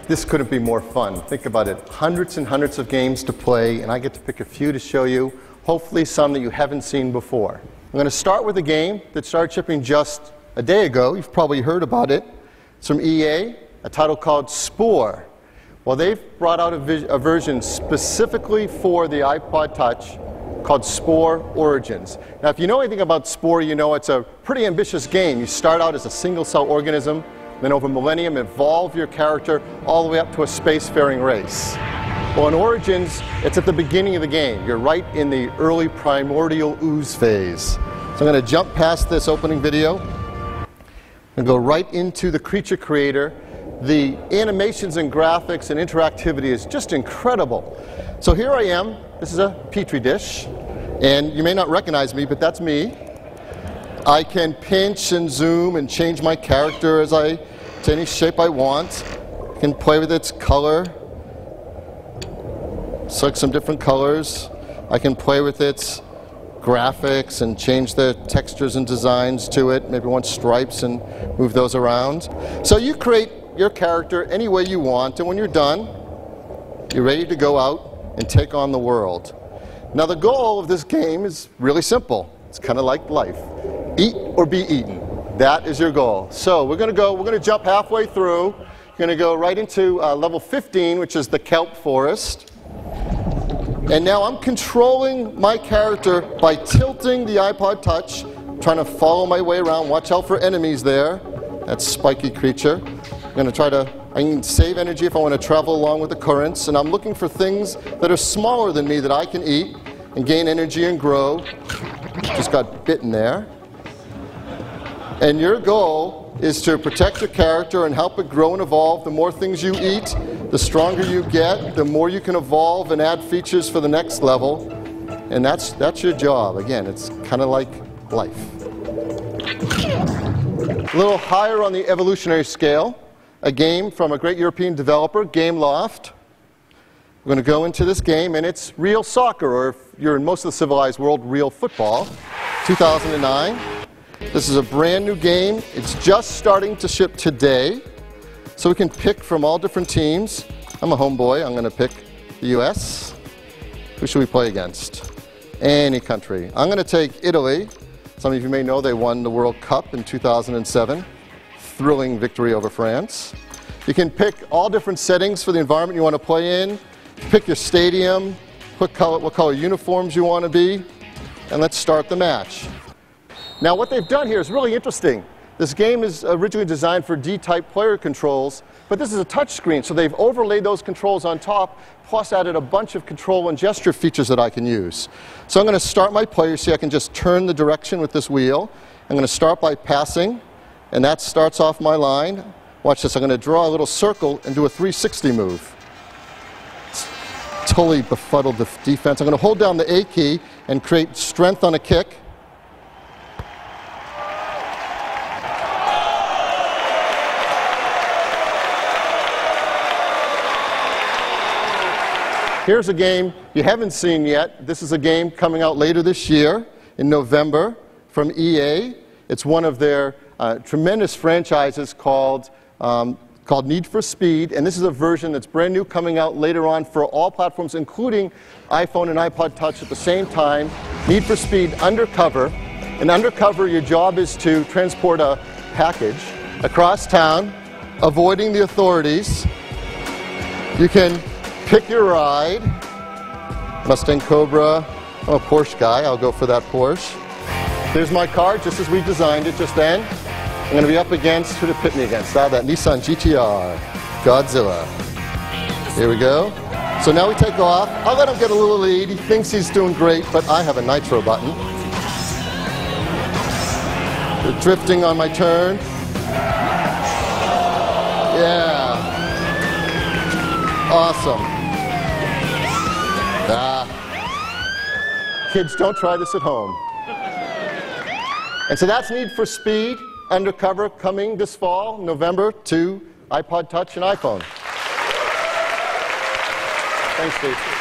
This couldn't be more fun. Think about it. Hundreds and hundreds of games to play, and I get to pick a few to show you, hopefully some that you haven't seen before. I'm going to start with a game that started shipping just a day ago. You've probably heard about it. It's from EA, a title called Spore. Well, they've brought out a version specifically for the iPod Touch called Spore Origins. Now, if you know anything about Spore, you know it's a pretty ambitious game. You start out as a single-cell organism, then over millennium evolve your character all the way up to a spacefaring race. Well, in Origins, it's at the beginning of the game. You're right in the early primordial ooze phase. So I'm going to jump past this opening video and go right into the creature creator. The animations and graphics and interactivity is just incredible. So here I am. This is a petri dish, and you may not recognize me, but that's me. I can pinch and zoom and change my character to any shape I want. I can play with its color, select some different colors. I can play with its graphics and change the textures and designs to it. Maybe want stripes and move those around. So you create your character any way you want, and when you're done, you're ready to go out and take on the world. Now the goal of this game is really simple. It's kind of like life. Eat or be eaten. That is your goal. So we're going to jump halfway through. We're going to go right into level 15, which is the kelp forest. And now I'm controlling my character by tilting the iPod Touch, trying to follow my way around. Watch out for enemies there. That spiky creature. I'm going to I can save energy if I want to travel along with the currents. And I'm looking for things that are smaller than me that I can eat and gain energy and grow. Just got bitten there. And your goal is to protect your character and help it grow and evolve. The more things you eat, the stronger you get, the more you can evolve and add features for the next level. And that's your job. Again, it's kind of like life. A little higher on the evolutionary scale, a game from a great European developer, Gameloft. We're going to go into this game, and it's real soccer, or if you're in most of the civilized world, real football. 2009. This is a brand new game. It's just starting to ship today. So we can pick from all different teams. I'm a homeboy. I'm going to pick the US. Who should we play against? Any country. I'm going to take Italy. Some of you may know they won the World Cup in 2007. Thrilling victory over France. You can pick all different settings for the environment you want to play in. Pick your stadium, what color uniforms you want to be, and let's start the match. Now what they've done here is really interesting. This game is originally designed for D-type player controls, but this is a touch screen, so they've overlaid those controls on top, plus added a bunch of control and gesture features that I can use. So I'm going to start my play. You see I can just turn the direction with this wheel. I'm going to start by passing, and that starts off my line. Watch this. I'm going to draw a little circle and do a 360 move. Totally befuddled the defense. I'm going to hold down the A key and create strength on a kick. Here's a game you haven't seen yet. This is a game coming out later this year in November from EA. It's one of their tremendous franchises called Need for Speed, and this is a version that's brand new coming out later on for all platforms, including iPhone and iPod Touch at the same time. Need for Speed Undercover. In Undercover, your job is to transport a package across town, avoiding the authorities. You can pick your ride. Mustang Cobra. I'm a Porsche guy. I'll go for that Porsche. There's my car, just as we designed it just then. I'm going to be up against, who to pit me against? That Nissan GTR, Godzilla. Here we go. So now we take off. I'll let him get a little lead. He thinks he's doing great, but I have a nitro button. We're drifting on my turn. Yeah. Awesome. Kids, don't try this at home. And so that's Need for Speed Undercover, coming this fall, November, to iPod Touch and iPhone. Thanks, Steve.